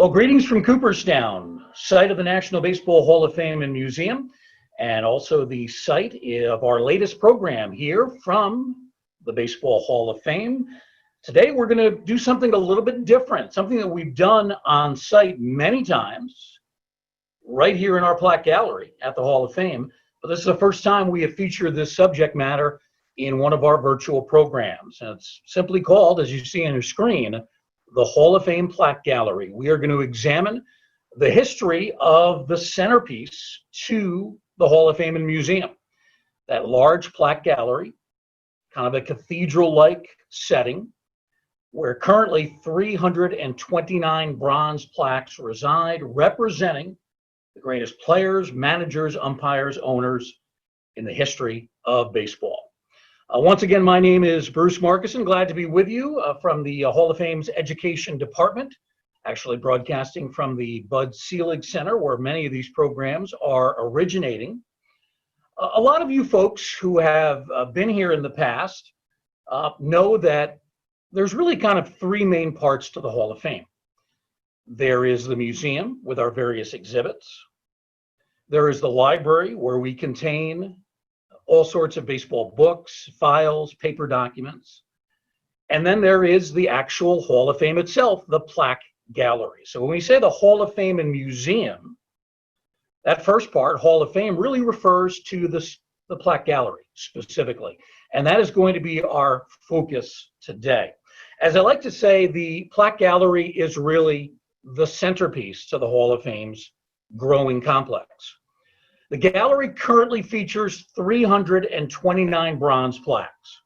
Well, greetings from Cooperstown, site of the National Baseball Hall of Fame and Museum, and also the site of our latest program here from the Baseball Hall of Fame. Today, we're going to do something a little bit different, something that we've done on site many times, right here in our Plaque Gallery at the Hall of Fame. But this is the first time we have featured this subject matter in one of our virtual programs. And it's simply called, as you see on your screen, the Hall of Fame Plaque Gallery. We are going to examine the history of the centerpiece to the Hall of Fame and Museum. That large plaque gallery, kind of a cathedral-like setting, where currently 329 bronze plaques reside, representing the greatest players, managers, umpires, owners in the history of baseball. Once again, my name is Bruce Markison. Glad to be with you from the Hall of Fame's Education Department, actually broadcasting from the Bud Selig Center, where many of these programs are originating. A lot of you folks who have been here in the past know that there's really kind of three main parts to the Hall of Fame. There is the museum with our various exhibits. There is the library, where we contain all sorts of baseball books, files, paper documents. And then there is the actual Hall of Fame itself, the Plaque Gallery. So when we say the Hall of Fame and Museum, that first part, Hall of Fame, really refers to the Plaque Gallery specifically. And that is going to be our focus today. As I like to say, the Plaque Gallery is really the centerpiece to the Hall of Fame's growing complex. The gallery currently features 329 bronze plaques.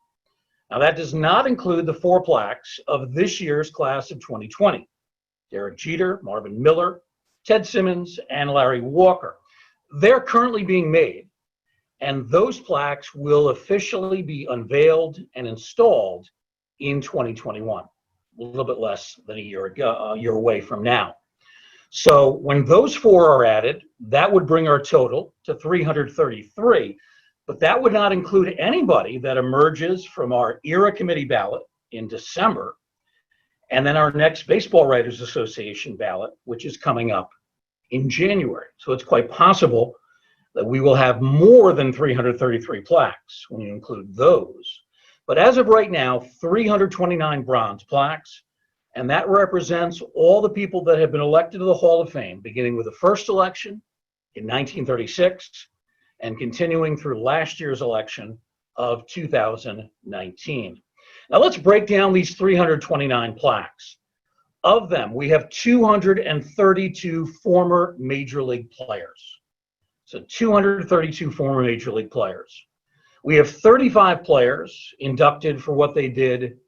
Now, that does not include the 4 plaques of this year's class of 2020. Derek Jeter, Marvin Miller, Ted Simmons, and Larry Walker. They're currently being made, and those plaques will officially be unveiled and installed in 2021, a little bit less than a year away from now. So when those 4 are added, that would bring our total to 333, but that would not include anybody that emerges from our ERA committee ballot in December, and then our next Baseball Writers Association ballot, which is coming up in January. So it's quite possible that we will have more than 333 plaques when you include those. But as of right now, 329 bronze plaques, and that represents all the people that have been elected to the Hall of Fame, beginning with the first election in 1936 and continuing through last year's election of 2019. Now let's break down these 329 plaques. Of them, we have 232 former Major League players. So 232 former Major League players. We have 35 players inducted for what they did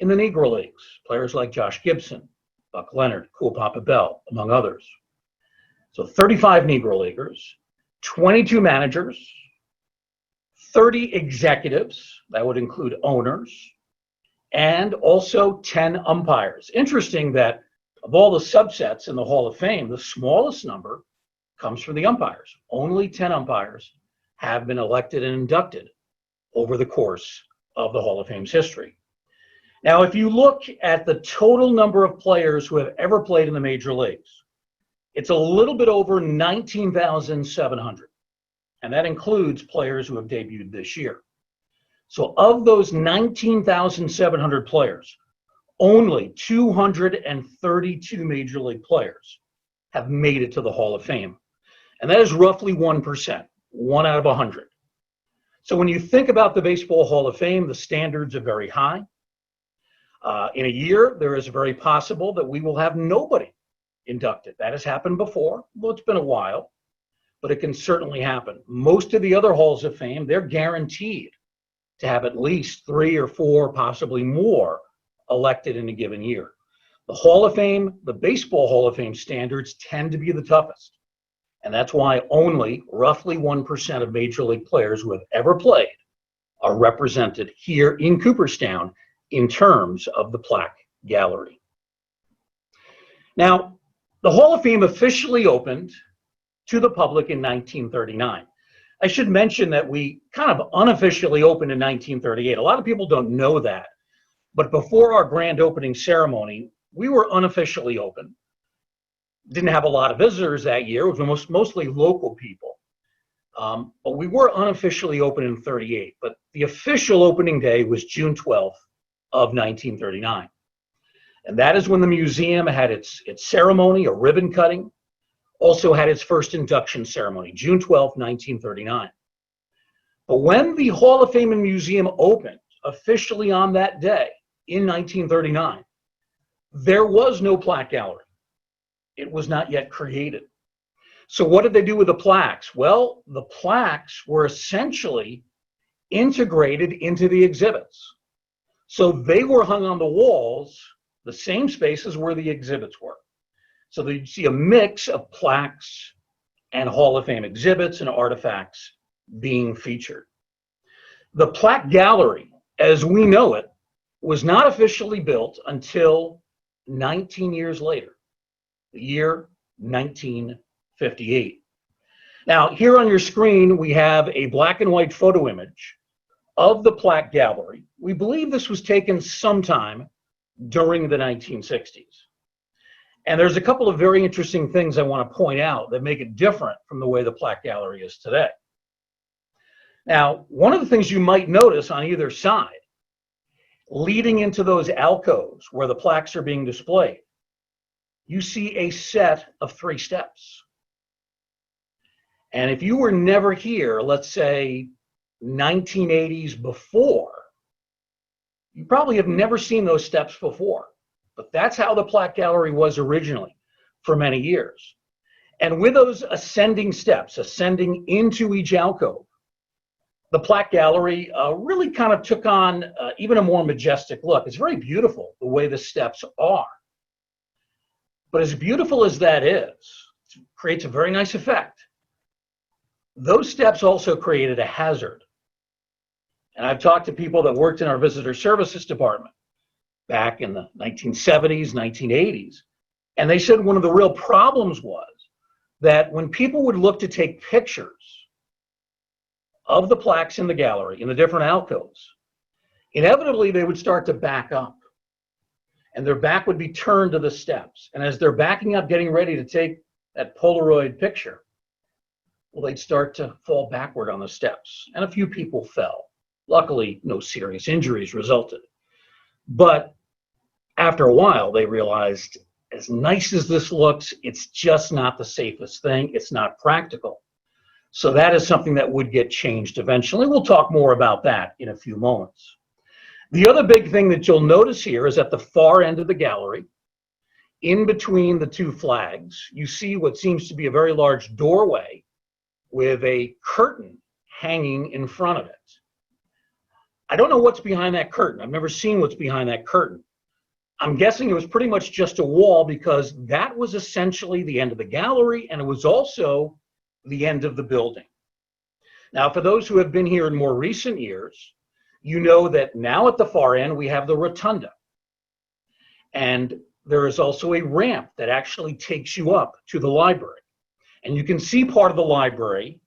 in the Negro Leagues, players like Josh Gibson, Buck Leonard, Cool Papa Bell, among others. So 35 Negro Leaguers, 22 managers, 30 executives, that would include owners, and also 10 umpires. Interesting that of all the subsets in the Hall of Fame, the smallest number comes from the umpires. Only 10 umpires have been elected and inducted over the course of the Hall of Fame's history. Now, if you look at the total number of players who have ever played in the major leagues, it's a little bit over 19,700. And that includes players who have debuted this year. So of those 19,700 players, only 232 major league players have made it to the Hall of Fame. And that is roughly 1%, 1 out of 100. So when you think about the Baseball Hall of Fame, the standards are very high. In a year, there is very possible that we will have nobody inducted. That has happened before. Well, it's been a while, but it can certainly happen. Most of the other Halls of Fame, they're guaranteed to have at least 3 or 4, possibly more, elected in a given year. The Hall of Fame, the Baseball Hall of Fame standards tend to be the toughest. And that's why only roughly 1% of Major League players who have ever played are represented here in Cooperstown in terms of the Plaque Gallery. Now, the Hall of Fame officially opened to the public in 1939. I should mention that we kind of unofficially opened in 1938. A lot of people don't know that, but before our grand opening ceremony, we were unofficially open. Didn't have a lot of visitors that year. It was mostly local people. But we were unofficially open in 38. But the official opening day was June 12th of 1939. And that is when the museum had its ceremony, a ribbon cutting, also had its first induction ceremony, June 12th, 1939. But when the Hall of Fame and Museum opened officially on that day in 1939, there was no plaque gallery. It was not yet created. So what did they do with the plaques? Well, the plaques were essentially integrated into the exhibits. So they were hung on the walls, the same spaces where the exhibits were. So you see a mix of plaques and Hall of Fame exhibits and artifacts being featured. The Plaque Gallery, as we know it, was not officially built until 19 years later, the year 1958. Now, here on your screen, we have a black and white photo image of the Plaque Gallery. We believe this was taken sometime during the 1960s. And there's a couple of very interesting things I want to point out that make it different from the way the Plaque Gallery is today. Now, one of the things you might notice on either side, leading into those alcoves where the plaques are being displayed, you see a set of 3 steps. And if you were never here, let's say 1980s before, you probably have never seen those steps before. But that's how the Plaque Gallery was originally for many years. And with those ascending steps, ascending into each alcove, the Plaque Gallery really kind of took on even a more majestic look. It's very beautiful the way the steps are. But as beautiful as that is, it creates a very nice effect. Those steps also created a hazard. And I've talked to people that worked in our visitor services department back in the 1970s, 1980s, and they said one of the real problems was that when people would look to take pictures of the plaques in the gallery, in the different alcoves, inevitably they would start to back up, and their back would be turned to the steps. And as they're backing up, getting ready to take that Polaroid picture, well, they'd start to fall backward on the steps, and a few people fell. Luckily, no serious injuries resulted. But after a while, they realized, as nice as this looks, it's just not the safest thing. It's not practical. So that is something that would get changed eventually. We'll talk more about that in a few moments. The other big thing that you'll notice here is at the far end of the gallery, in between the 2 flags, you see what seems to be a very large doorway with a curtain hanging in front of it. I don't know what's behind that curtain. I've never seen what's behind that curtain. I'm guessing it was pretty much just a wall because that was essentially the end of the gallery, and it was also the end of the building. Now, for those who have been here in more recent years, you know that now at the far end we have the rotunda. And there is also a ramp that actually takes you up to the library. And you can see part of the library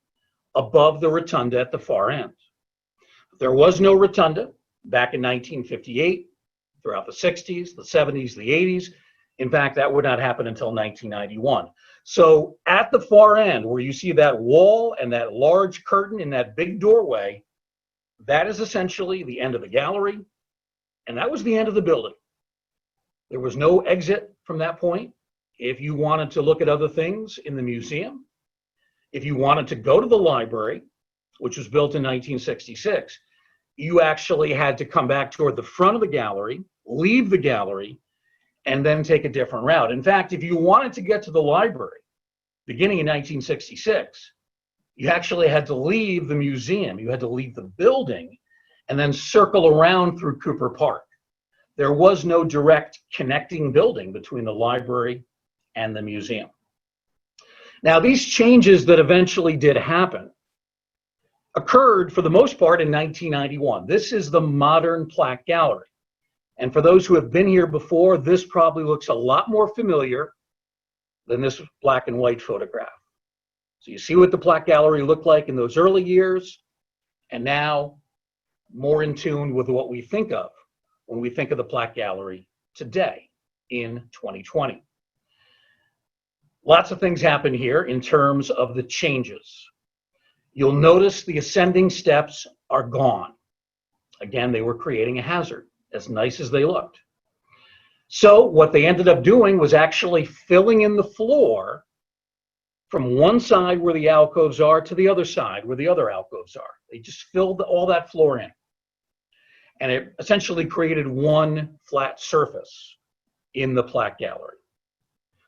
above the rotunda at the far end. There was no rotunda back in 1958, throughout the 60s, the 70s, the 80s. In fact, that would not happen until 1991. So at the far end, where you see that wall and that large curtain in that big doorway, that is essentially the end of the gallery, and that was the end of the building. There was no exit from that point. If you wanted to look at other things in the museum, if you wanted to go to the library, which was built in 1966, you actually had to come back toward the front of the gallery, leave the gallery, and then take a different route. In fact, if you wanted to get to the library, beginning in 1966, you actually had to leave the museum, you had to leave the building, and then circle around through Cooper Park. There was no direct connecting building between the library and the museum. Now, these changes that eventually did happen occurred for the most part in 1991. This is the modern Plaque Gallery. And for those who have been here before, this probably looks a lot more familiar than this black and white photograph. So you see what the Plaque Gallery looked like in those early years, and now more in tune with what we think of when we think of the Plaque Gallery today in 2020. Lots of things happen here in terms of the changes. You'll notice the ascending steps are gone. Again, they were creating a hazard, as nice as they looked. So what they ended up doing was actually filling in the floor from one side where the alcoves are to the other side where the other alcoves are. They just filled all that floor in. And it essentially created one flat surface in the Plaque Gallery.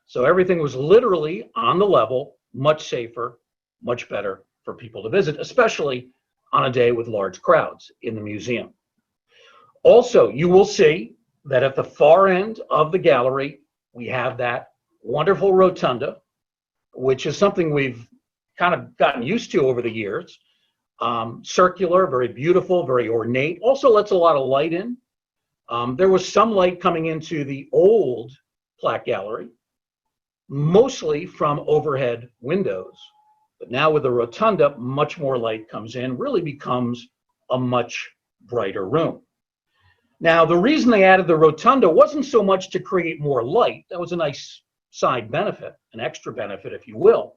So everything was literally on the level, much safer, much better for people to visit, especially on a day with large crowds in the museum. Also, you will see that at the far end of the gallery, we have that wonderful rotunda, which is something we've kind of gotten used to over the years. Circular, very beautiful, very ornate. Also lets a lot of light in. There was some light coming into the old Plaque Gallery, mostly from overhead windows. But now with the rotunda, much more light comes in, really becomes a much brighter room. Now, the reason they added the rotunda wasn't so much to create more light. That was a nice side benefit, an extra benefit, if you will.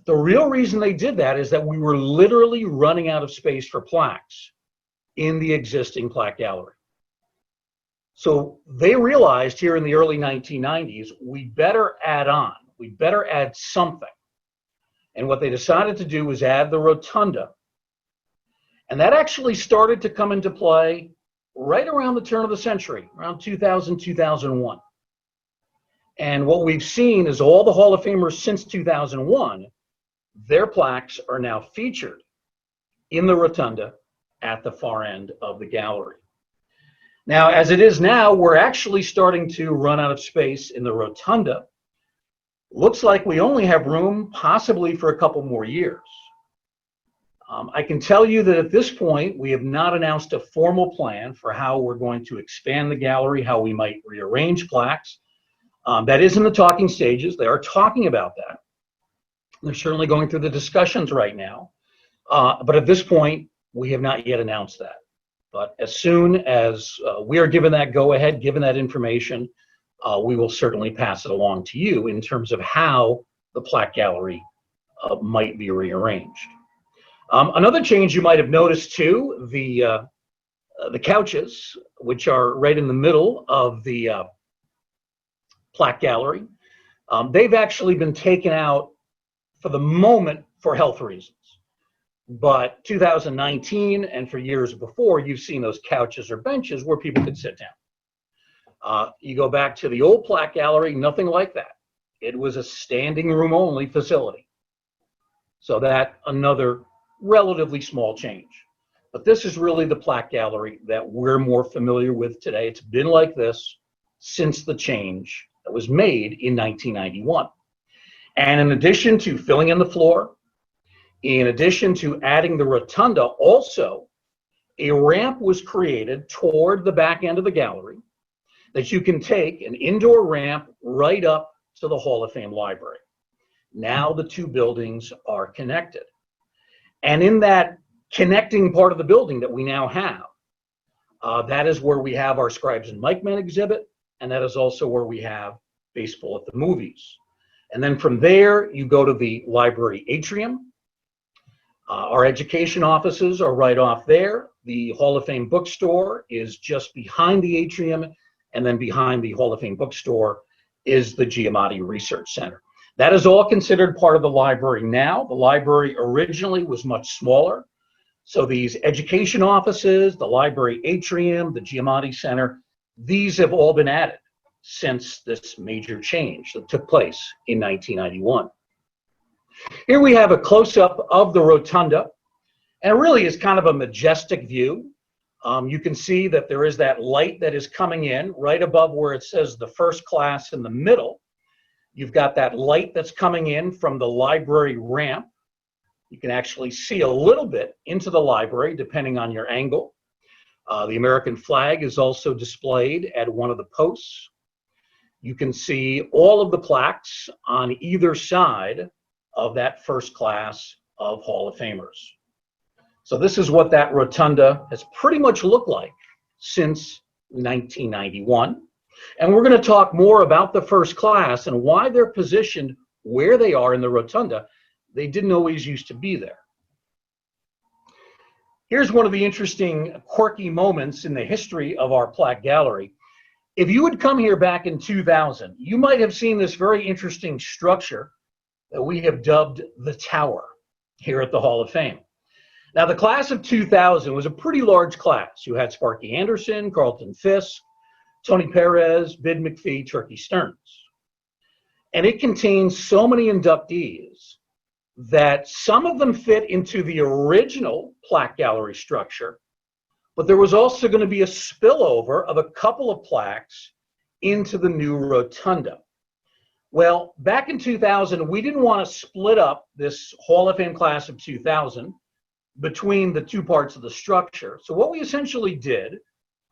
The real reason they did that is that we were literally running out of space for plaques in the existing Plaque Gallery. So they realized here in the early 1990s, we better add on, we better add something. And what they decided to do was add the rotunda. And that actually started to come into play right around the turn of the century, around 2000, 2001. And what we've seen is all the Hall of Famers since 2001, their plaques are now featured in the rotunda at the far end of the gallery. Now, as it is now, we're actually starting to run out of space in the rotunda. Looks like we only have room possibly for a couple more years. I can tell you that at this point, we have not announced a formal plan for how we're going to expand the gallery, how we might rearrange plaques. That is in the talking stages. They are talking about that. They're certainly going through the discussions right now. But at this point, we have not yet announced that. But as soon as we are given that go-ahead, given that information, we will certainly pass it along to you in terms of how the Plaque Gallery might be rearranged. Another change you might have noticed too, the couches, which are right in the middle of the Plaque Gallery, they've actually been taken out for the moment for health reasons. But 2019 and for years before, you've seen those couches or benches where people could sit down. You go back to the old Plaque Gallery, nothing like that. It was a standing room only facility. So that another relatively small change. But this is really the Plaque Gallery that we're more familiar with today. It's been like this since the change that was made in 1991. And in addition to filling in the floor, in addition to adding the rotunda, also a ramp was created toward the back end of the gallery that you can take, an indoor ramp right up to the Hall of Fame library. Now the two buildings are connected. And in that connecting part of the building that we now have, that is where we have our Scribes and Mike Men exhibit, and that is also where we have Baseball at the Movies. And then from there, you go to the library atrium. Our education offices are right off there. The Hall of Fame bookstore is just behind the atrium, and then behind the Hall of Fame bookstore is the Giamatti Research Center. That is all considered part of the library now. The library originally was much smaller. So these education offices, the library atrium, the Giamatti Center, these have all been added since this major change that took place in 1991. Here we have a close-up of the rotunda, and it really is kind of a majestic view. You can see that there is that light that is coming in right above where it says the first class in the middle. You've got that light that's coming in from the library ramp. You can actually see a little bit into the library depending on your angle. The American flag is also displayed at one of the posts. You can see all of the plaques on either side of that first class of Hall of Famers. So this is what that rotunda has pretty much looked like since 1991. And we're going to talk more about the first class and why they're positioned where they are in the rotunda. They didn't always used to be there. Here's one of the interesting, quirky moments in the history of our Plaque Gallery. If you had come here back in 2000, you might have seen this very interesting structure that we have dubbed the Tower here at the Hall of Fame. Now, the class of 2000 was a pretty large class. You had Sparky Anderson, Carlton Fisk, Tony Perez, Bid McPhee, Turkey Stearns. And it contains so many inductees that some of them fit into the original Plaque Gallery structure, but there was also going to be a spillover of a couple of plaques into the new rotunda. Well, back in 2000, we didn't want to split up this Hall of Fame class of 2000 between the two parts of the structure. So what we essentially did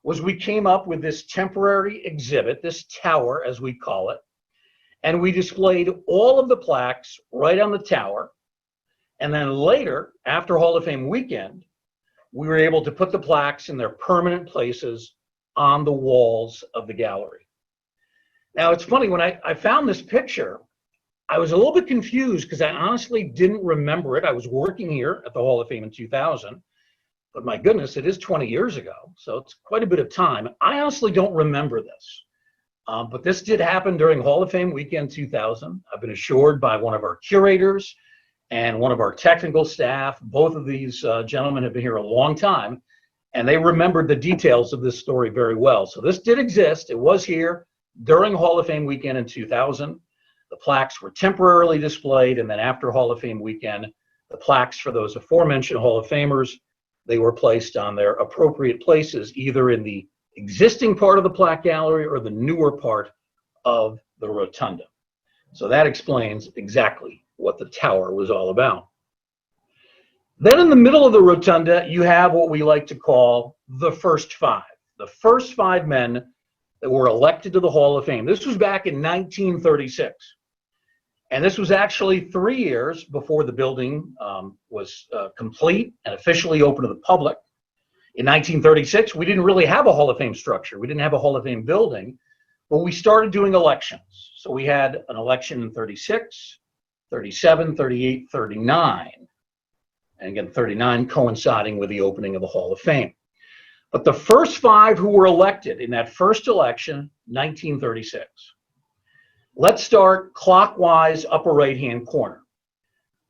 was we came up with this temporary exhibit, this tower as we call it, and we displayed all of the plaques right on the tower. And then later, after Hall of Fame weekend, we were able to put the plaques in their permanent places on the walls of the gallery. Now, it's funny, when I found this picture, I was a little bit confused because I honestly didn't remember it. I was working here at the Hall of Fame in 2000, but my goodness, it is 20 years ago, so it's quite a bit of time. I honestly don't remember this, but this did happen during Hall of Fame weekend 2000. I've been assured by one of our curators and one of our technical staff. Both of these gentlemen have been here a long time, and they remembered the details of this story very well. So this did exist. It was here during Hall of Fame weekend in 2000. The plaques were temporarily displayed, and then after Hall of Fame weekend, the plaques for those aforementioned Hall of Famers, they were placed on their appropriate places, either in the existing part of the Plaque Gallery or the newer part of the rotunda. So that explains exactly what the tower was all about. Then in the middle of the rotunda, you have what we like to call the first five men that were elected to the Hall of Fame. This was back in 1936. And this was actually 3 years before the building was complete and officially open to the public. In 1936, we didn't really have a Hall of Fame structure. We didn't have a Hall of Fame building, but we started doing elections. So we had an election in 36, 37, 38, 39. And again, 39 coinciding with the opening of the Hall of Fame. But the first five who were elected in that first election, 1936. Let's start clockwise upper right-hand corner.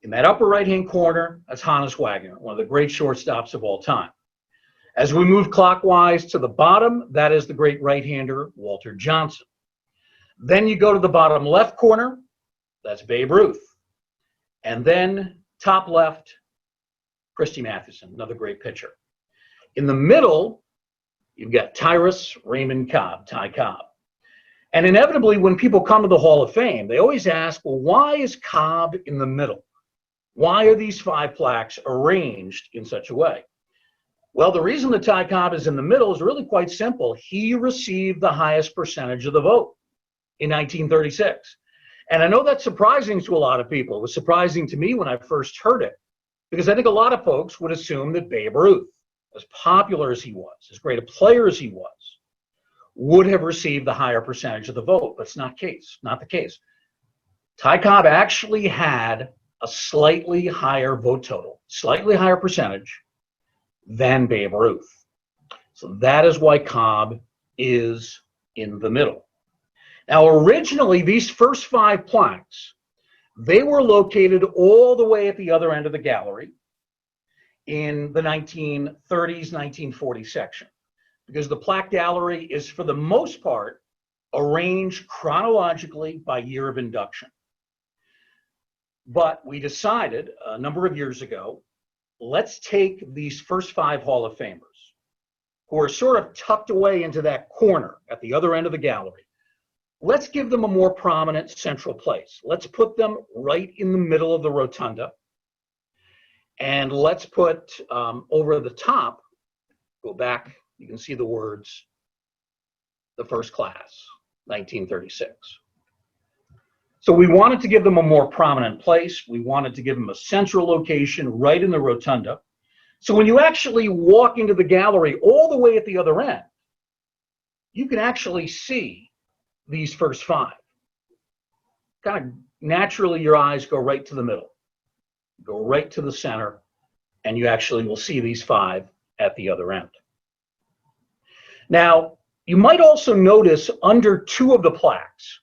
In that upper right-hand corner, that's Hannes Wagner, one of the great shortstops of all time. As we move clockwise to the bottom, that is the great right-hander, Walter Johnson. Then you go to the bottom left corner, that's Babe Ruth. And then top left, Christy Mathewson, another great pitcher. In the middle, you've got Tyrus Raymond Cobb, Ty Cobb. And inevitably, when people come to the Hall of Fame, they always ask, well, why is Cobb in the middle? Why are these five plaques arranged in such a way? Well, the reason that Ty Cobb is in the middle is really quite simple. He received the highest percentage of the vote in 1936. And I know that's surprising to a lot of people. It was surprising to me when I first heard it, because I think a lot of folks would assume that Babe Ruth, as popular as he was, as great a player as he was, would have received the higher percentage of the vote, but it's not the case. Ty Cobb actually had a slightly higher vote total, slightly higher percentage than Babe Ruth. So that is why Cobb is in the middle. Now, originally, these first five plaques, they were located all the way at the other end of the gallery in the 1930s, 1940 section, because the Plaque Gallery is, for the most part, arranged chronologically by year of induction. But we decided a number of years ago, let's take these first five Hall of Famers, who are sort of tucked away into that corner at the other end of the gallery. Let's give them a more prominent central place. Let's put them right in the middle of the rotunda. And let's put over the top, go back, you can see the words, the first class, 1936. So we wanted to give them a more prominent place. We wanted to give them a central location right in the rotunda. So when you actually walk into the gallery all the way at the other end, you can actually see these first five, kind of naturally your eyes go right to the middle, go right to the center, and you actually will see these five at the other end. Now, you might also notice under two of the plaques,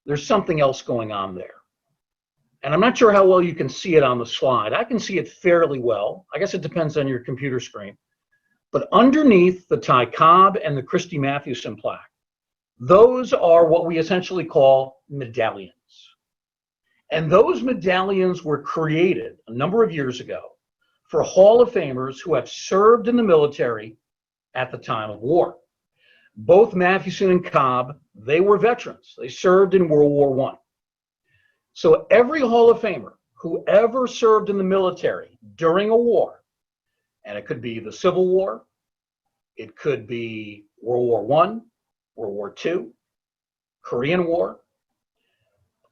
there's something else going on there. And I'm not sure how well you can see it on the slide. I can see it fairly well. I guess it depends on your computer screen. But underneath the Ty Cobb and the Christy Mathewson plaque, those are what we essentially call medallions. And those medallions were created a number of years ago for Hall of Famers who have served in the military at the time of war. Both Mathewson and Cobb, they were veterans. They served in World War I. So every Hall of Famer who ever served in the military during a war, and it could be the Civil War, it could be World War I, World War II, Korean War,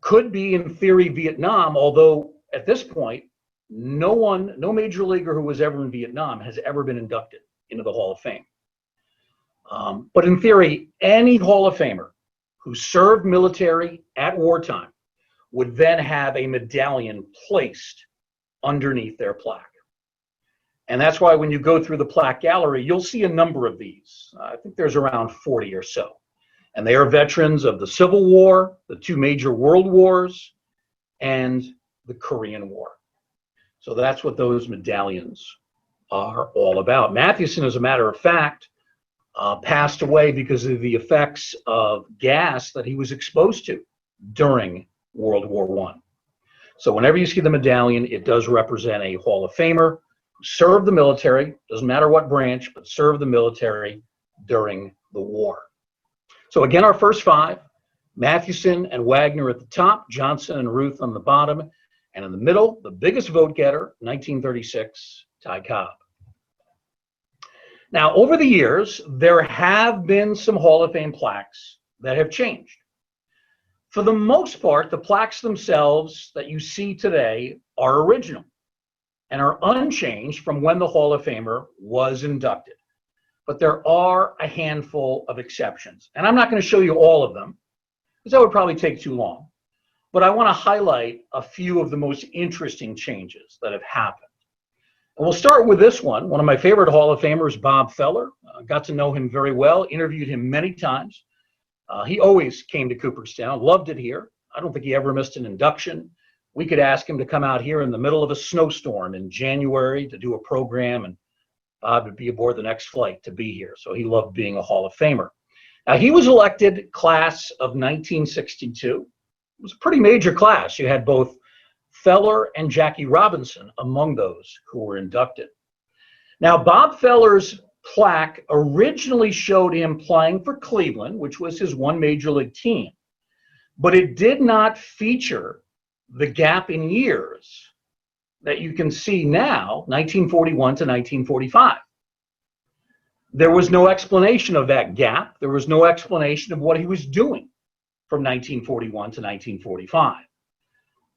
could be in theory Vietnam, although at this point, no major leaguer who was ever in Vietnam has ever been inducted into the Hall of Fame. But in theory, any Hall of Famer who served military at wartime would then have a medallion placed underneath their plaque. And that's why when you go through the Plaque Gallery, you'll see a number of these. I think there's around 40 or so. And they are veterans of the Civil War, the two major world wars, and the Korean War. So that's what those medallions are all about. Mathewson, as a matter of fact, passed away because of the effects of gas that he was exposed to during World War I. So whenever you see the medallion, it does represent a Hall of Famer who served the military, doesn't matter what branch, but served the military during the war. So again, our first five, Mathewson and Wagner at the top, Johnson and Ruth on the bottom, and in the middle, the biggest vote getter, 1936, Ty Cobb. Now, over the years, there have been some Hall of Fame plaques that have changed. For the most part, the plaques themselves that you see today are original and are unchanged from when the Hall of Famer was inducted. But there are a handful of exceptions. And I'm not going to show you all of them, because that would probably take too long. But I want to highlight a few of the most interesting changes that have happened. And we'll start with this one. One of my favorite Hall of Famers, Bob Feller. Got to know him very well, interviewed him many times. He always came to Cooperstown, loved it here. I don't think he ever missed an induction. We could ask him to come out here in the middle of a snowstorm in January to do a program, and Bob would be aboard the next flight to be here. So he loved being a Hall of Famer. Now, he was elected class of 1962. It was a pretty major class. You had both Feller and Jackie Robinson among those who were inducted. Now, Bob Feller's plaque originally showed him playing for Cleveland, which was his one major league team, but it did not feature the gap in years that you can see now, 1941 to 1945. There was no explanation of that gap. There was no explanation of what he was doing from 1941 to 1945.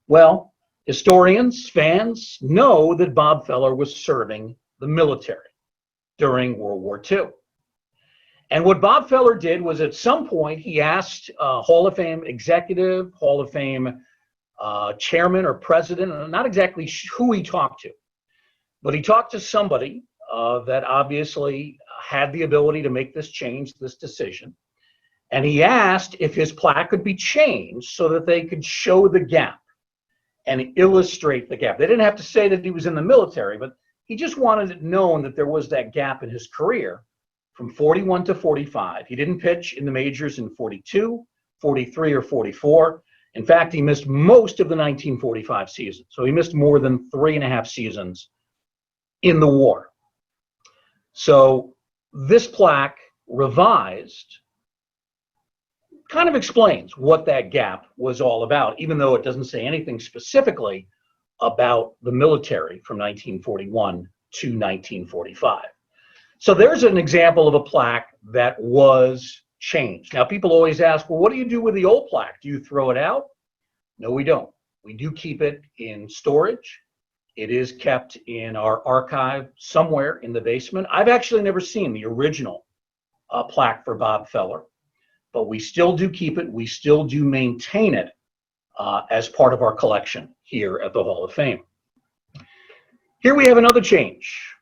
Well, historians, fans know that Bob Feller was serving the military during World War II. And what Bob Feller did was at some point he asked Hall of Fame executive, Hall of Fame chairman or president, not exactly who he talked to, but he talked to somebody that obviously had the ability to make this change, this decision. And he asked if his plaque could be changed so that they could show the gap and illustrate the gap. They didn't have to say that he was in the military, but he just wanted it known that there was that gap in his career from 41 to 45. He didn't pitch in the majors in 42, 43, or 44. In fact, he missed most of the 1945 season. So he missed more than 3.5 seasons in the war. So this plaque, revised, kind of explains what that gap was all about, even though it doesn't say anything specifically about the military from 1941 to 1945. So there's an example of a plaque that was changed. Now, people always ask, well, what do you do with the old plaque? Do you throw it out? No, we don't. We do keep it in storage. It is kept in our archive somewhere in the basement. I've actually never seen the original plaque for Bob Feller. but we still do keep it. We still do maintain it as part of our collection here at the Hall of Fame. Here we have another change.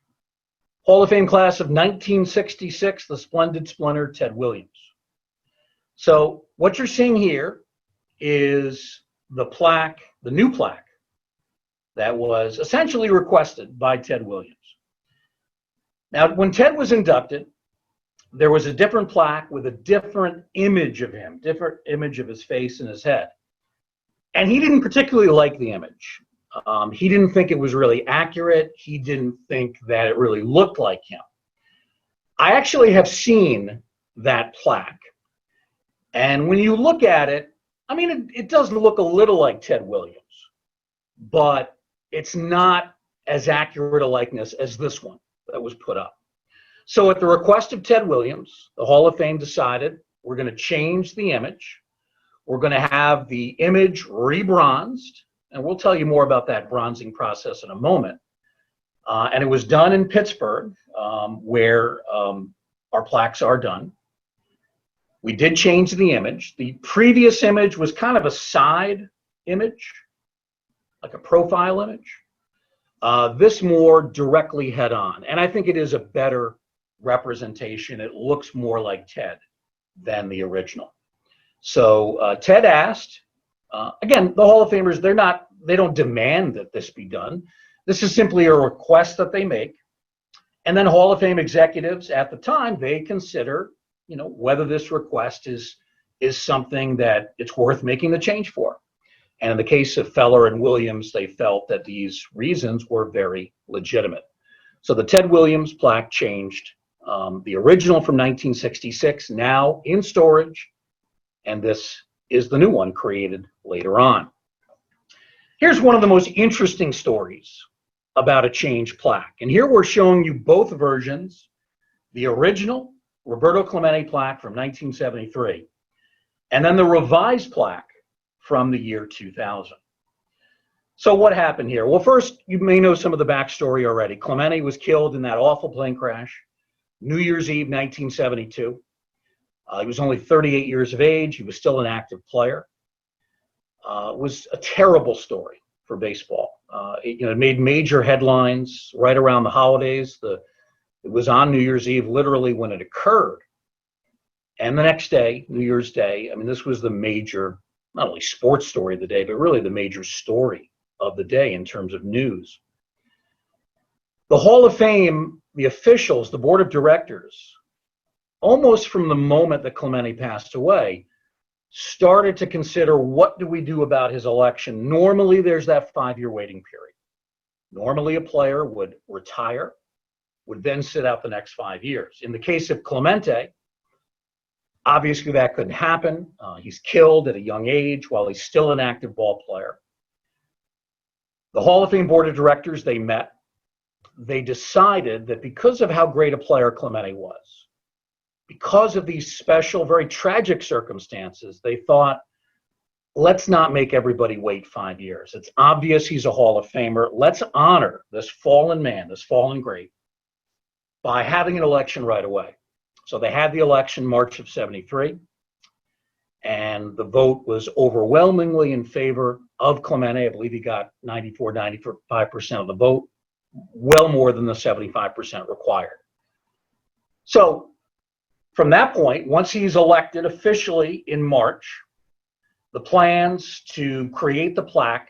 Hall of Fame class of 1966, the Splendid Splinter, Ted Williams. So what you're seeing here is the plaque, the new plaque, that was essentially requested by Ted Williams. Now, when Ted was inducted, there was a different plaque with a different image of him, different image of his face and his head. And he didn't particularly like the image. He didn't think it was really accurate. He didn't think that it really looked like him. I actually have seen that plaque. And when you look at it, I mean, it does look a little like Ted Williams, but it's not as accurate a likeness as this one that was put up. So at the request of Ted Williams, the Hall of Fame decided we're going to change the image. We're going to have the image rebronzed, and we'll tell you more about that bronzing process in a moment. And it was done in Pittsburgh, where our plaques are done. We did change the image. The previous image was kind of a side image, like a profile image. This more directly head on. And I think it is a better representation. It looks more like Ted than the original. So Ted asked, again, the Hall of Famers, they don't demand that this be done. This is simply a request that they make. And then Hall of Fame executives at the time, they consider, whether this request is something that it's worth making the change for. And in the case of Feller and Williams, they felt that these reasons were very legitimate. So the Ted Williams plaque changed. The original from 1966, now in storage, and this is the new one created later on. Here's one of the most interesting stories about a changed plaque. And here we're showing you both versions, the original Roberto Clemente plaque from 1973, and then the revised plaque from the year 2000. So what happened here? Well, first, you may know some of the backstory already. Clemente was killed in that awful plane crash, New Year's Eve, 1972. He was only 38 years of age. He was still an active player. It was a terrible story for baseball. It made major headlines right around the holidays. It was on New Year's Eve, literally when it occurred. And the next day, New Year's Day, I mean, this was the major, not only sports story of the day, but really the major story of the day in terms of news. The Hall of Fame, the officials, the board of directors, almost from the moment that Clemente passed away, started to consider, what do we do about his election? Normally, there's that 5-year waiting period. Normally, a player would retire, would then sit out the next 5 years. In the case of Clemente, obviously that couldn't happen. He's killed at a young age while he's still an active ball player. The Hall of Fame board of directors, they met. They decided that because of how great a player Clemente was, because of these special, very tragic circumstances, they thought, let's not make everybody wait 5 years. It's obvious he's a Hall of Famer. Let's honor this fallen man, this fallen great, by having an election right away. So they had the election March of 73, and the vote was overwhelmingly in favor of Clemente. I believe he got 95% of the vote, well more than the 75% required. So from that point, once he's elected officially in March, the plans to create the plaque,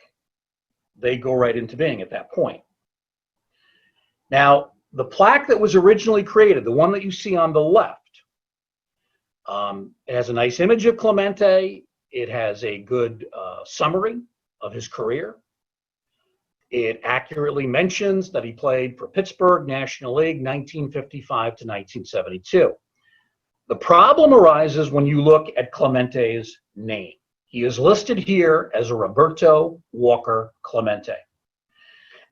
they go right into being at that point. Now, the plaque that was originally created, the one that you see on the left, it has a nice image of Clemente. It has a good summary of his career. It accurately mentions that he played for Pittsburgh, National League, 1955 to 1972. The problem arises when you look at Clemente's name. He is listed here as a Roberto Walker Clemente.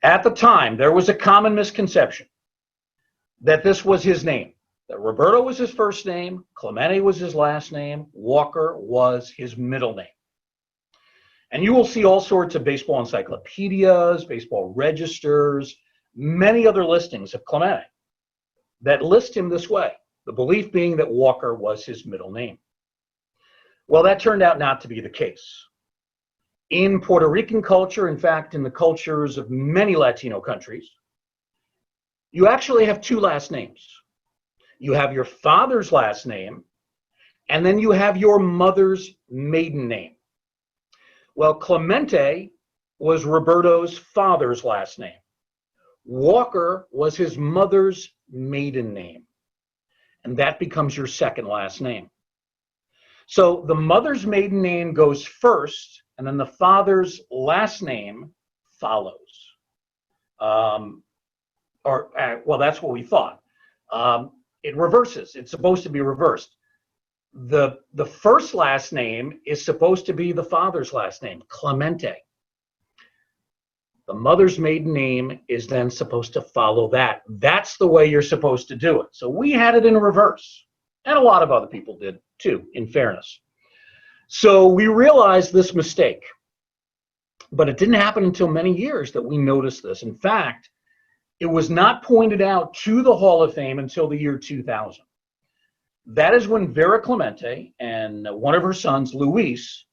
At the time, there was a common misconception that this was his name, that Roberto was his first name, Clemente was his last name, Walker was his middle name. And you will see all sorts of baseball encyclopedias, baseball registers, many other listings of Clemente that list him this way, the belief being that Walker was his middle name. Well, that turned out not to be the case. In Puerto Rican culture, in fact, in the cultures of many Latino countries, you actually have two last names. You have your father's last name, and then you have your mother's maiden name. Well, Clemente was Roberto's father's last name. Walker was his mother's maiden name, and that becomes your second last name. So the mother's maiden name goes first, and then the father's last name follows. Well, that's what we thought. It reverses. It's supposed to be reversed. The first last name is supposed to be the father's last name, Clemente. The mother's maiden name is then supposed to follow that. That's the way you're supposed to do it. So we had it in reverse, and a lot of other people did too, in fairness. So we realized this mistake, but it didn't happen until many years that we noticed this. In fact, it was not pointed out to the Hall of Fame until the year 2000. That is when Vera Clemente and one of her sons, Luis,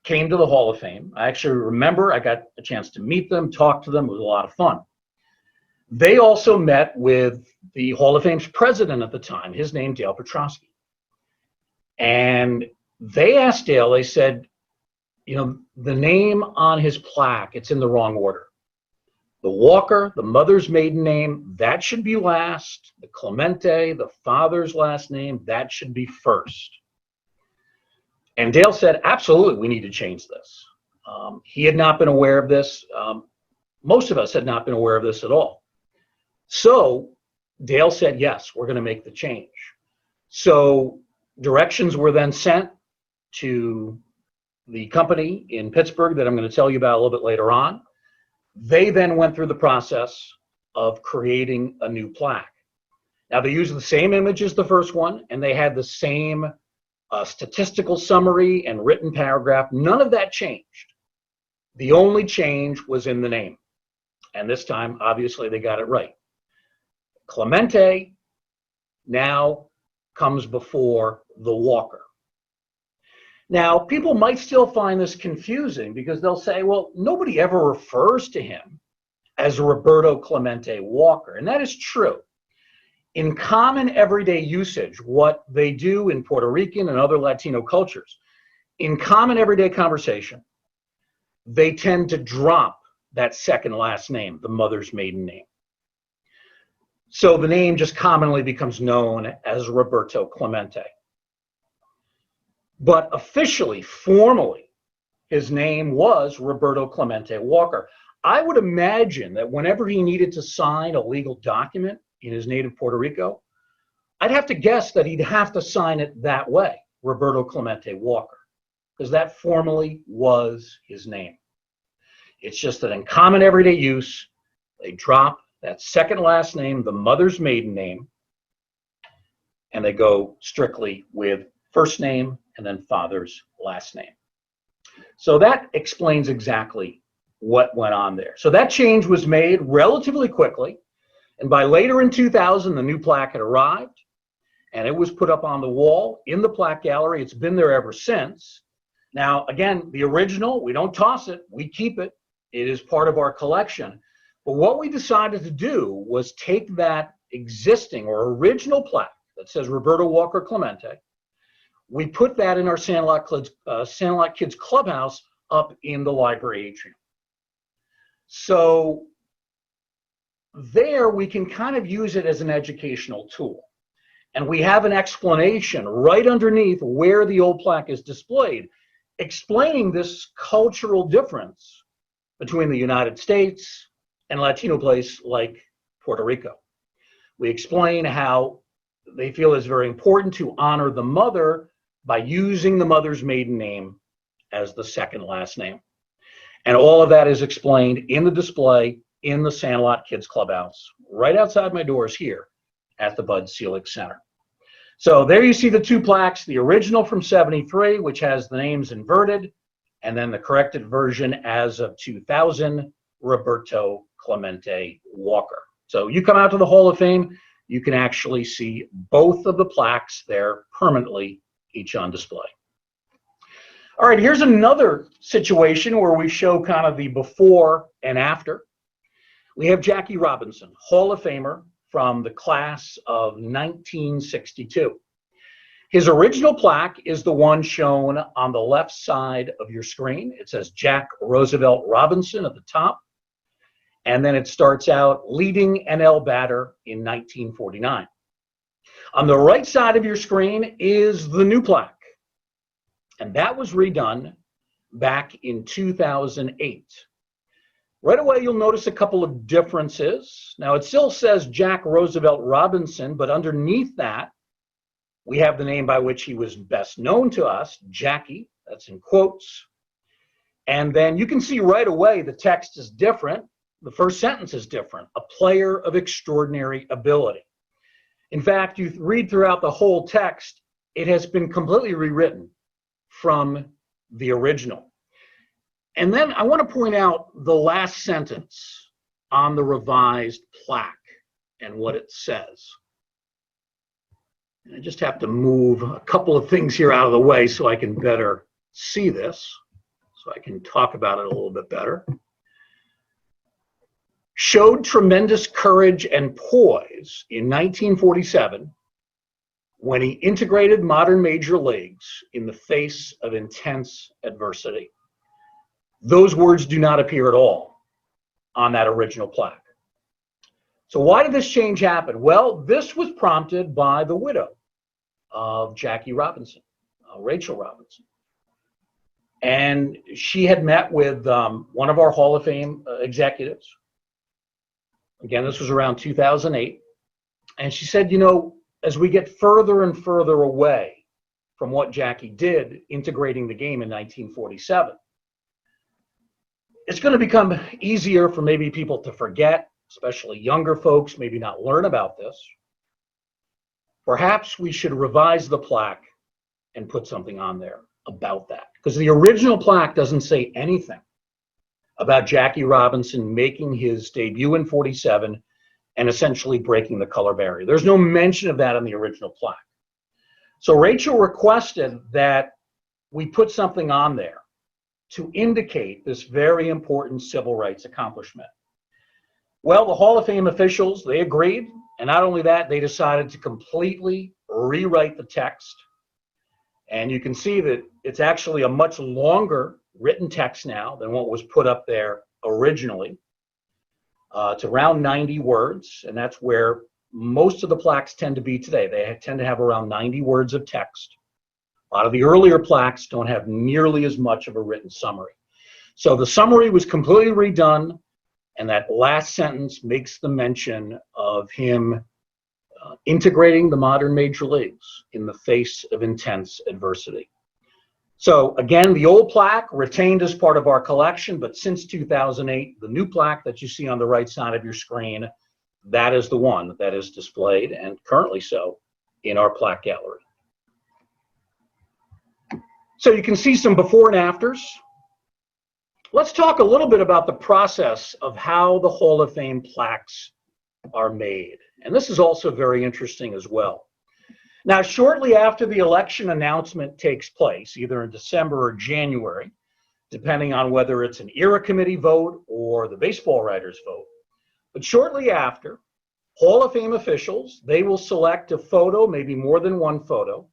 came to the Hall of Fame. I actually remember I got a chance to meet them, talk to them. It was a lot of fun. They also met with the Hall of Fame's president at the time, his name, Dale Petrosky. And they asked Dale, they said, you know, the name on his plaque, it's in the wrong order. The Walker, the mother's maiden name, that should be last. The Clemente, the father's last name, that should be first. And Dale said, absolutely, we need to change this. He had not been aware of this. Most of us had not been aware of this at all. So Dale said, yes, we're going to make the change. So directions were then sent to the company in Pittsburgh that I'm going to tell you about a little bit later on. They then went through the process of creating a new plaque. Now, they used the same image as the first one, and they had the same statistical summary and written paragraph. None of that changed. The only change was in the name. And this time, obviously, they got it right. Clemente now comes before the Walker. Now, people might still find this confusing because they'll say, well, nobody ever refers to him as Roberto Clemente Walker. And that is true. In common everyday usage, what they do in Puerto Rican and other Latino cultures, in common everyday conversation, they tend to drop that second last name, the mother's maiden name. So the name just commonly becomes known as Roberto Clemente. But officially, formally, his name was Roberto Clemente Walker. I would imagine that whenever he needed to sign a legal document in his native Puerto Rico, I'd have to guess that he'd have to sign it that way, Roberto Clemente Walker, because that formally was his name. It's just that in common everyday use, they drop that second last name, the mother's maiden name, and they go strictly with first name and then father's last name. So that explains exactly what went on there. So that change was made relatively quickly. And by later in 2000, the new plaque had arrived and it was put up on the wall in the Plaque Gallery. It's been there ever since. Now, again, the original, we don't toss it, we keep it. It is part of our collection. But what we decided to do was take that existing or original plaque that says Roberto Walker Clemente. We put that in our Sandlot Kids Clubhouse up in the library atrium. So there we can kind of use it as an educational tool. And we have an explanation right underneath where the old plaque is displayed, explaining this cultural difference between the United States and a Latino place like Puerto Rico. We explain how they feel it's very important to honor the mother by using the mother's maiden name as the second last name. And all of that is explained in the display in the Sandlot Kids Clubhouse, right outside my doors here at the Bud Selig Center. So there you see the two plaques, the original from '73, which has the names inverted, and then the corrected version as of 2000, Roberto Clemente Walker. So you come out to the Hall of Fame, you can actually see both of the plaques there permanently, each on display. All right, here's another situation where we show kind of the before and after. We have Jackie Robinson, Hall of Famer from the class of 1962. His original plaque is the one shown on the left side of your screen. It says Jack Roosevelt Robinson at the top. And then it starts out leading NL batter in 1949. On the right side of your screen is the new plaque. And that was redone back in 2008. Right away, you'll notice a couple of differences. Now, it still says Jack Roosevelt Robinson, but underneath that, we have the name by which he was best known to us, Jackie. That's in quotes. And then you can see right away the text is different. The first sentence is different. A player of extraordinary ability. In fact, you read throughout the whole text, it has been completely rewritten from the original. And then I want to point out the last sentence on the revised plaque and what it says. And I just have to move a couple of things here out of the way so I can better see this, so I can talk about it a little bit better. Showed tremendous courage and poise in 1947 when he integrated modern major leagues in the face of intense adversity. Those words do not appear at all on that original plaque. So why did this change happen? Well, this was prompted by the widow of Jackie Robinson, Rachel Robinson. And she had met with one of our Hall of Fame executives. Again, this was around 2008. And she said, you know, as we get further and further away from what Jackie did, integrating the game in 1947, it's going to become easier for maybe people to forget, especially younger folks, maybe not learn about this. Perhaps we should revise the plaque and put something on there about that. Because the original plaque doesn't say anything about Jackie Robinson making his debut in 47 and essentially breaking the color barrier. There's no mention of that in the original plaque. So Rachel requested that we put something on there to indicate this very important civil rights accomplishment. Well, the Hall of Fame officials, they agreed, and not only that, they decided to completely rewrite the text. And you can see that it's actually a much longer written text now than what was put up there originally. It's around 90 words, and that's where most of the plaques tend to be today. They tend to have around 90 words of text. A lot of the earlier plaques don't have nearly as much of a written summary. So the summary was completely redone, and that last sentence makes the mention of him integrating the modern major leagues in the face of intense adversity. So again, the old plaque retained as part of our collection, but since 2008, the new plaque that you see on the right side of your screen, that is the one that is displayed, and currently so, in our Plaque Gallery. So you can see some before and afters. Let's talk a little bit about the process of how the Hall of Fame plaques are made. And this is also very interesting as well. Now, shortly after the election announcement takes place, either in December or January, depending on whether it's an era committee vote or the baseball writers vote, but shortly after, Hall of Fame officials, they will select a photo, maybe more than one photo,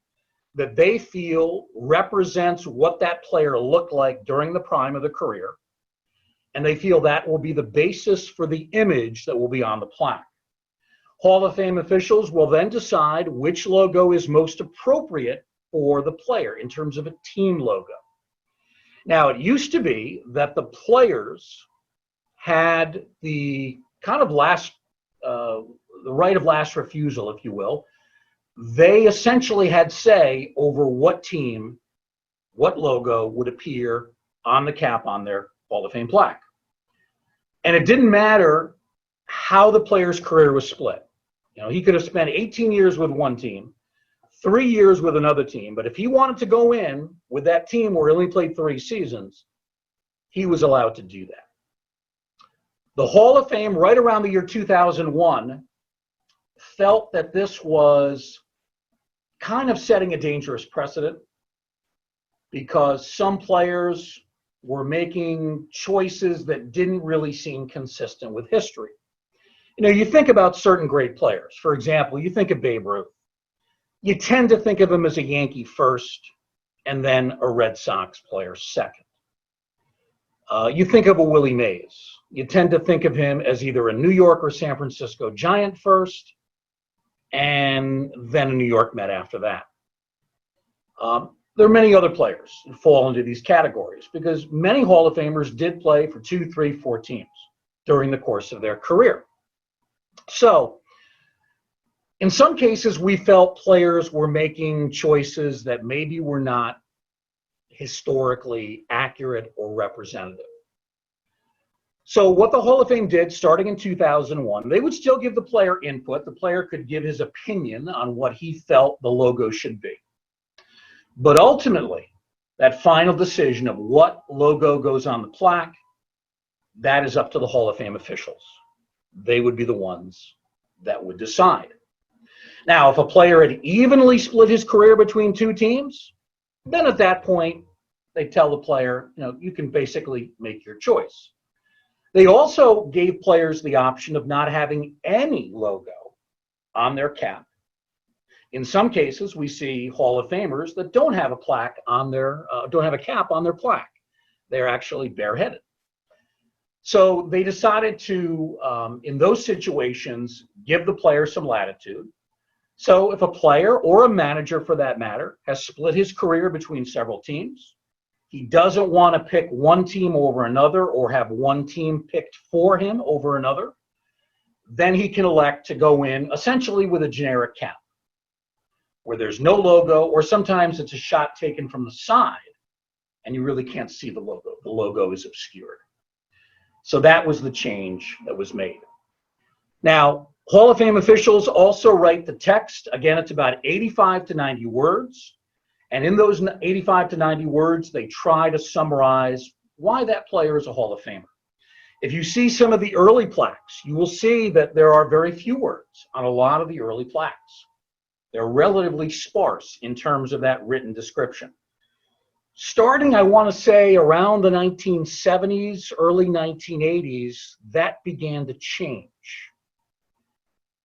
that they feel represents what that player looked like during the prime of the career, and they feel that will be the basis for the image that will be on the plaque. Hall of Fame officials will then decide which logo is most appropriate for the player in terms of a team logo. Now, it used to be that the players had the kind of the right of last refusal, if you will. They essentially had say over what team, what logo would appear on the cap on their Hall of Fame plaque. And it didn't matter how the player's career was split. You know, he could have spent 18 years with one team, 3 years with another team, but if he wanted to go in with that team where he only played 3 seasons, he was allowed to do that. The Hall of Fame, right around the year 2001, felt that this was kind of setting a dangerous precedent. because some players were making choices that didn't really seem consistent with history. You know, you think about certain great players. For example, you think of Babe Ruth. You tend to think of him as a Yankee first and then a Red Sox player second. You think of a Willie Mays. You tend to think of him as either a New York or San Francisco Giant first and then a New York Met after that. There are many other players who fall into these categories because many Hall of Famers did play for 2, 3, 4 teams during the course of their career. So, in some cases, we felt players were making choices that maybe were not historically accurate or representative. So what the Hall of Fame did, starting in 2001, they would still give the player input. The player could give his opinion on what he felt the logo should be. But ultimately, that final decision of what logo goes on the plaque, that is up to the Hall of Fame officials. They would be the ones that would decide. Now, if a player had evenly split his career between 2 teams, then at that point, they tell the player, you know, you can basically make your choice. They also gave players the option of not having any logo on their cap. In some cases, we see Hall of Famers that don't have a plaque on their, don't have a cap on their plaque. They're actually bareheaded. So they decided to, in those situations, give the player some latitude. So if a player or a manager, for that matter, has split his career between several teams, he doesn't want to pick one team over another or have one team picked for him over another, then he can elect to go in essentially with a generic cap where there's no logo, or sometimes it's a shot taken from the side and you really can't see the logo. The logo is obscured. So that was the change that was made. Now, Hall of Fame officials also write the text. Again, it's about 85 to 90 words. And in those 85 to 90 words, they try to summarize why that player is a Hall of Famer. If you see some of the early plaques, you will see that there are very few words on a lot of the early plaques. They're relatively sparse in terms of that written description. Starting, I want to say, around the 1970s, early 1980s, that began to change.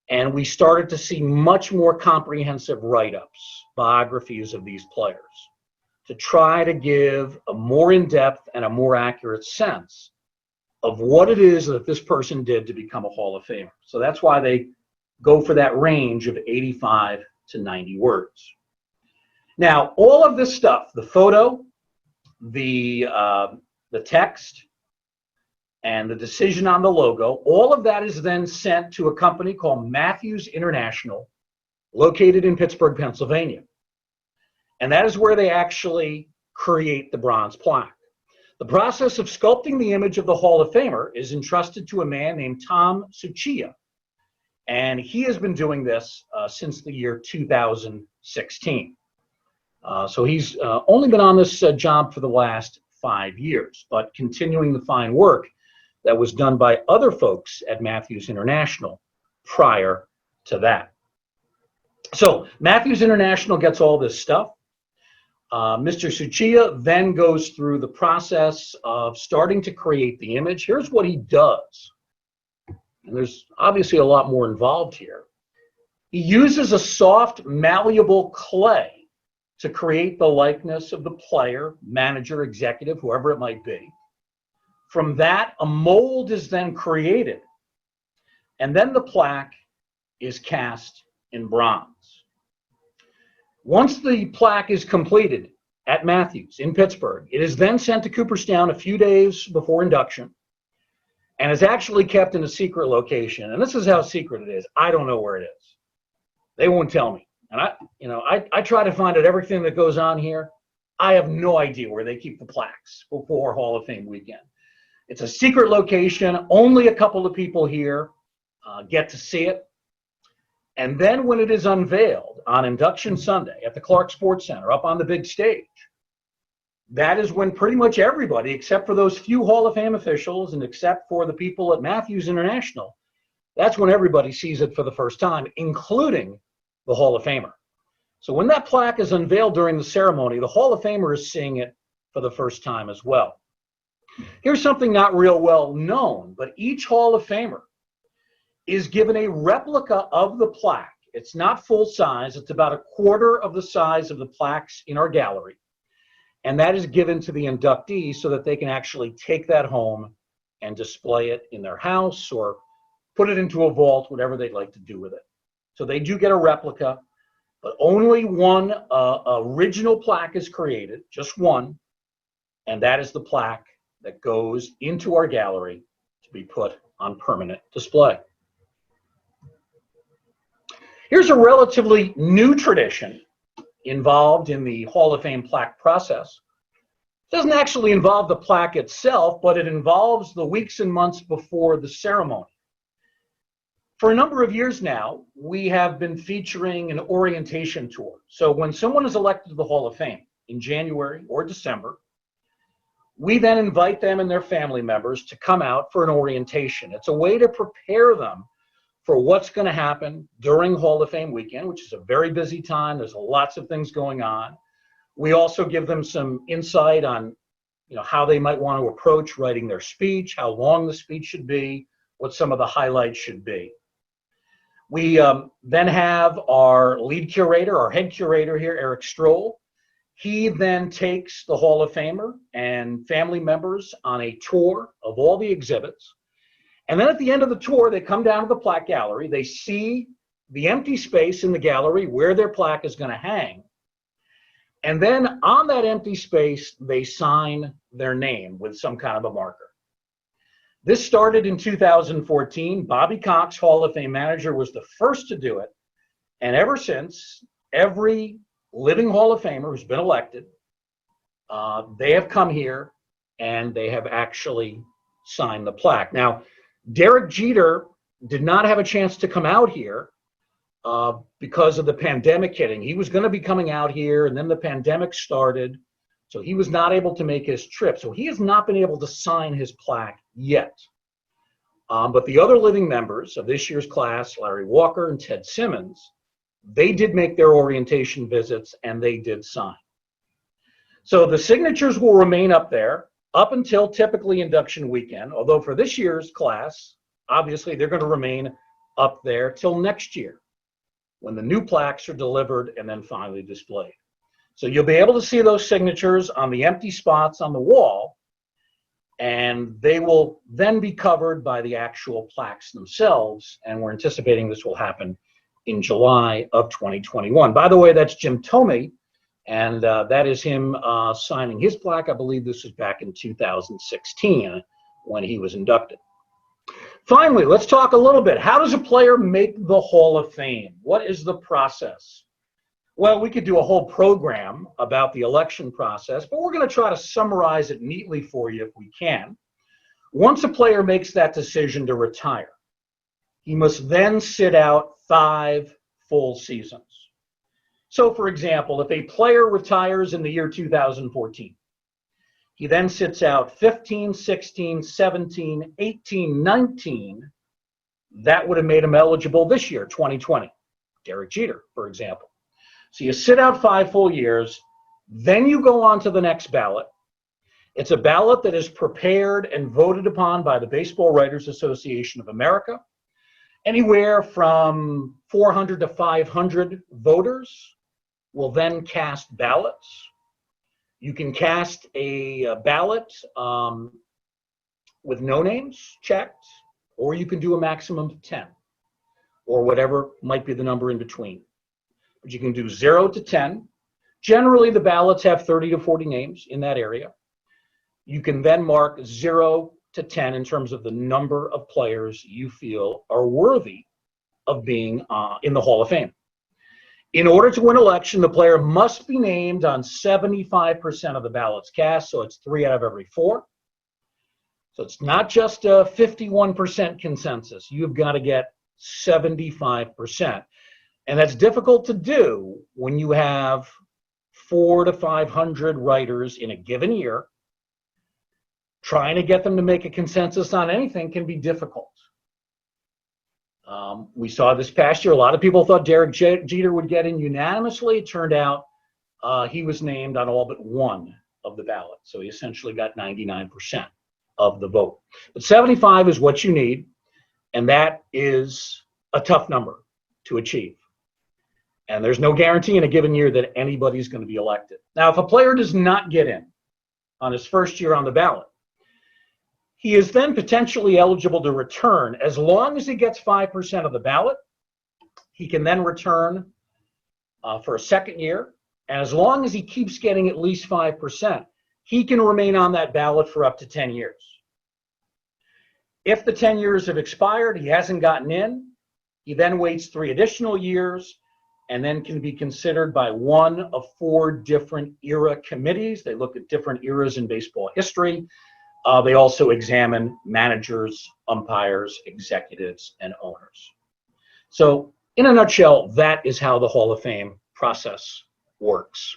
And we started to see much more comprehensive write-ups, biographies of these players, to try to give a more in-depth and a more accurate sense of what it is that this person did to become a Hall of Famer. So that's why they go for that range of 85 to 90 words. Now, all of this stuff, the photo, the text, and the decision on the logo, all of that is then sent to a company called Matthews International, located in Pittsburgh, Pennsylvania. And that is where they actually create the bronze plaque. The process of sculpting the image of the Hall of Famer is entrusted to a man named Tom Suchia. And he has been doing this since the year 2016. So he's only been on this job for the last 5 years, but continuing the fine work that was done by other folks at Matthews International prior to that. So Matthews International gets all this stuff. Mr. Suchia then goes through the process of starting to create the image. Here's what he does. And there's obviously a lot more involved here. He uses a soft, malleable clay to create the likeness of the player, manager, executive, whoever it might be. From that, a mold is then created. And then the plaque is cast in bronze. Once the plaque is completed at Matthews in Pittsburgh, it is then sent to Cooperstown a few days before induction and is actually kept in a secret location. And this is how secret it is. I don't know where it is. They won't tell me. And I try to find out everything that goes on here. I have no idea where they keep the plaques before Hall of Fame weekend. It's a secret location. Only a couple of people here get to see it. And then when it is unveiled on Induction Sunday at the Clark Sports Center up on the big stage, that is when pretty much everybody, except for those few Hall of Fame officials and except for the people at Matthews International, that's when everybody sees it for the first time, including the Hall of Famer. So when that plaque is unveiled during the ceremony, the Hall of Famer is seeing it for the first time as well. Here's something not real well known, but each Hall of Famer is given a replica of the plaque. It's not full size. It's about a quarter of the size of the plaques in our gallery. And that is given to the inductees so that they can actually take that home and display it in their house or put it into a vault, whatever they'd like to do with it. So they do get a replica, but only one original plaque is created, just one, and that is the plaque that goes into our gallery to be put on permanent display. Here's a relatively new tradition involved in the Hall of Fame plaque process. It doesn't actually involve the plaque itself, but it involves the weeks and months before the ceremony. For a number of years now, we have been featuring an orientation tour. So when someone is elected to the Hall of Fame in January or December, we then invite them and their family members to come out for an orientation. It's a way to prepare them for what's going to happen during Hall of Fame weekend, which is a very busy time. There's lots of things going on. We also give them some insight on, how they might want to approach writing their speech, how long the speech should be, what some of the highlights should be. We then have our lead curator, our head curator here, Eric Stroll. He then takes the Hall of Famer and family members on a tour of all the exhibits. And then at the end of the tour, they come down to the Plaque Gallery. They see the empty space in the gallery where their plaque is going to hang. And then on that empty space, they sign their name with some kind of a marker. This started in 2014. Bobby Cox, Hall of Fame manager, was the first to do it. And ever since, every living Hall of Famer who's been elected, they have come here and they have actually signed the plaque. Now, Derek Jeter did not have a chance to come out here because of the pandemic hitting. He was going to be coming out here, and then the pandemic started, so he was not able to make his trip. So he has not been able to sign his plaque yet. But the other living members of this year's class, Larry Walker and Ted Simmons, they did make their orientation visits, and they did sign. So the signatures will remain up there up until typically induction weekend, although for this year's class, obviously they're going to remain up there till next year when the new plaques are delivered and then finally displayed. So you'll be able to see those signatures on the empty spots on the wall, and they will then be covered by the actual plaques themselves, and we're anticipating this will happen in July of 2021. By the way, that's Jim Tomey, and that is him signing his plaque. I believe this was back in 2016 when he was inducted. Finally, let's talk a little bit. How does a player make the Hall of Fame? What is the process? Well, we could do a whole program about the election process, but we're going to try to summarize it neatly for you if we can. Once a player makes that decision to retire, he must then sit out 5 full seasons. So, for example, if a player retires in the year 2014, he then sits out 15, 16, 17, 18, 19. That would have made him eligible this year, 2020. Derek Jeter, for example. So you sit out 5 full years, then you go on to the next ballot. It's a ballot that is prepared and voted upon by the Baseball Writers Association of America. Anywhere from 400 to 500 voters will then cast ballots. You can cast a ballot with no names checked, or you can do a maximum of 10, or whatever might be the number in between. But you can do 0 to 10. Generally, the ballots have 30 to 40 names in that area. You can then mark 0 to 10 in terms of the number of players you feel are worthy of being in the Hall of Fame. In order to win election, the player must be named on 75% of the ballots cast, so it's 3 out of every 4. So it's not just a 51% consensus. You've got to get 75%. And that's difficult to do when you have 400 to 500 writers in a given year. Trying to get them to make a consensus on anything can be difficult. We saw this past year, a lot of people thought Derek Jeter would get in unanimously. It turned out he was named on all but one of the ballots. So he essentially got 99% of the vote. But 75 is what you need, and that is a tough number to achieve. And there's no guarantee in a given year that anybody's going to be elected. Now, if a player does not get in on his first year on the ballot, he is then potentially eligible to return. As long as he gets 5% of the ballot, he can then return for a second year. And as long as he keeps getting at least 5%, he can remain on that ballot for up to 10 years. If the 10 years have expired, he hasn't gotten in, he then waits 3 additional years and then can be considered by one of 4 different era committees. They look at different eras in baseball history. They also examine managers, umpires, executives, and owners. So in a nutshell, that is how the Hall of Fame process works.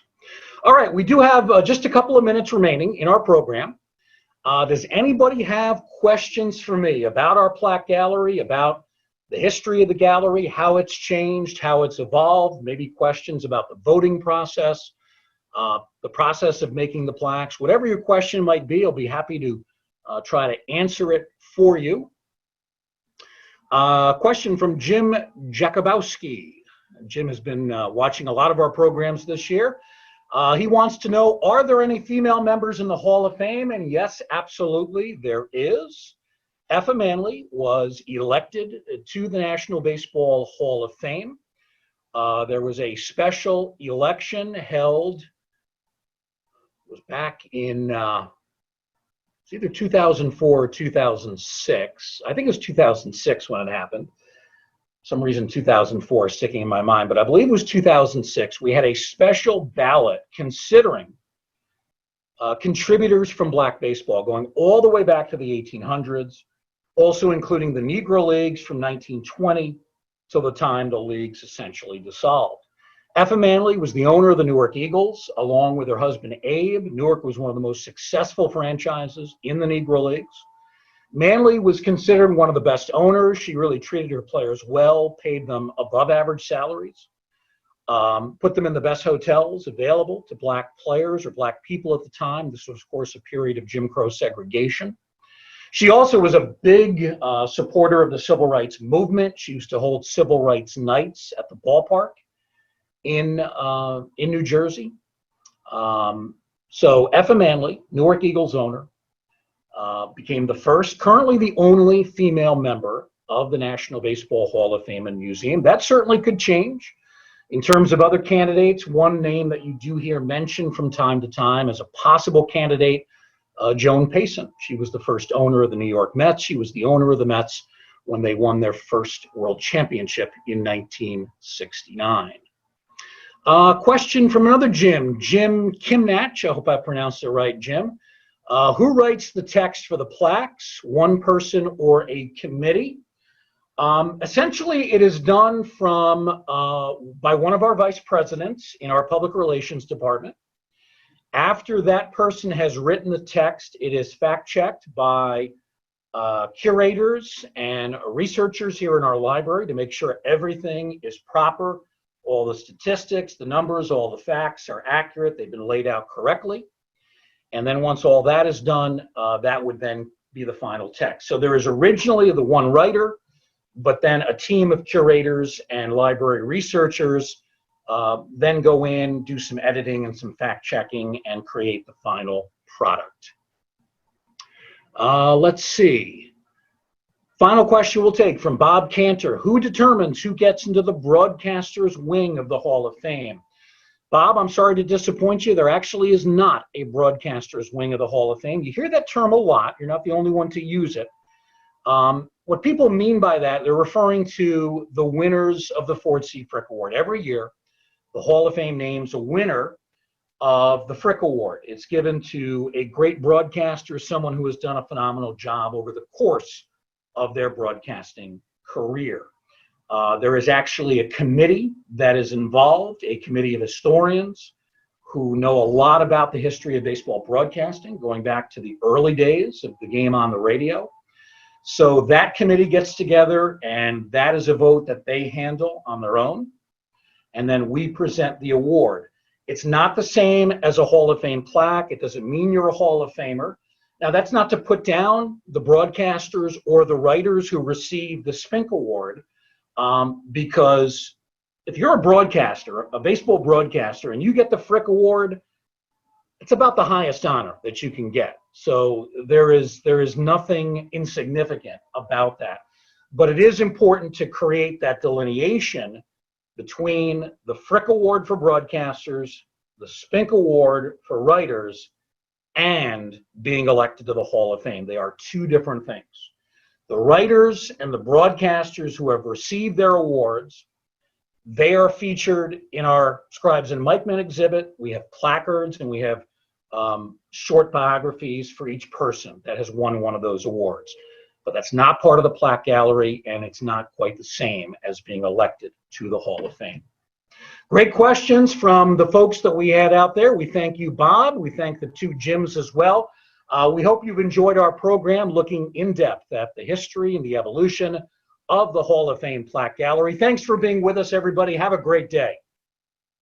All right, we do have just a couple of minutes remaining in our program. Does anybody have questions for me about our plaque gallery, about the history of the gallery, how it's changed, how it's evolved, maybe questions about the voting process, the process of making the plaques? Whatever your question might be, I'll be happy to try to answer it for you. Question from Jim Jakubowski. Jim has been watching a lot of our programs this year. He wants to know, are there any female members in the Hall of Fame? And yes, absolutely, there is. Effa Manley was elected to the National Baseball Hall of Fame. There was a special election held, it was back in it's either 2004 or 2006. I think it was 2006 when it happened. For some reason 2004 is sticking in my mind, but I believe it was 2006. We had a special ballot considering contributors from black baseball going all the way back to the 1800s, also including the Negro Leagues from 1920 till the time the leagues essentially dissolved. Effa Manley was the owner of the Newark Eagles, along with her husband Abe. Newark was one of the most successful franchises in the Negro Leagues. Manley was considered one of the best owners. She really treated her players well, paid them above average salaries, put them in the best hotels available to black players or black people at the time. This was, of course, a period of Jim Crow segregation. She also was a big supporter of the civil rights movement. She used to hold civil rights nights at the ballpark in New Jersey. So Effa Manley, Newark Eagles owner, became the first, currently the only female member of the National Baseball Hall of Fame and Museum. That certainly could change. In terms of other candidates, one name that you do hear mentioned from time to time as a possible candidate, Joan Payson. She was the first owner of the New York Mets. She was the owner of the Mets when they won their first world championship in 1969. Question from another Jim Kimnatch. I hope I pronounced it right, Jim. Who writes the text for the plaques, one person or a committee? Essentially, it is done by one of our vice presidents in our public relations department. After that person has written the text, it is fact-checked by curators and researchers here in our library to make sure everything is proper. All the statistics, the numbers, all the facts are accurate. They've been laid out correctly. And then once all that is done, that would then be the final text. So there is originally the one writer, but then a team of curators and library researchers then go in, do some editing and some fact checking, and create the final product. Let's see. Final question we'll take from Bob Cantor. Who determines who gets into the broadcaster's wing of the Hall of Fame? Bob, I'm sorry to disappoint you. There actually is not a broadcaster's wing of the Hall of Fame. You hear that term a lot. You're not the only one to use it. What people mean by that, they're referring to the winners of the Ford C. Frick Award. Every year, the Hall of Fame names a winner of the Frick Award. It's given to a great broadcaster, someone who has done a phenomenal job over the course of their broadcasting career. There is actually a committee that is involved, a committee of historians who know a lot about the history of baseball broadcasting, going back to the early days of the game on the radio. So that committee gets together, and that is a vote that they handle on their own. And then we present the award. It's not the same as a Hall of Fame plaque. It doesn't mean you're a Hall of Famer. Now, that's not to put down the broadcasters or the writers who receive the Spink Award, because if you're a broadcaster, a baseball broadcaster, and you get the Frick Award, it's about the highest honor that you can get. So there is nothing insignificant about that. But it is important to create that delineation between the Frick Award for broadcasters, the Spink Award for writers, and being elected to the Hall of Fame. They are two different things. The writers and the broadcasters who have received their awards, they are featured in our Scribes and Mikemen exhibit. We have placards and we have short biographies for each person that has won one of those awards. But that's not part of the Plaque Gallery, and it's not quite the same as being elected to the Hall of Fame. Great questions from the folks that we had out there. We thank you, Bob. We thank the two Jims as well. We hope you've enjoyed our program looking in depth at the history and the evolution of the Hall of Fame Plaque Gallery. Thanks for being with us, everybody. Have a great day.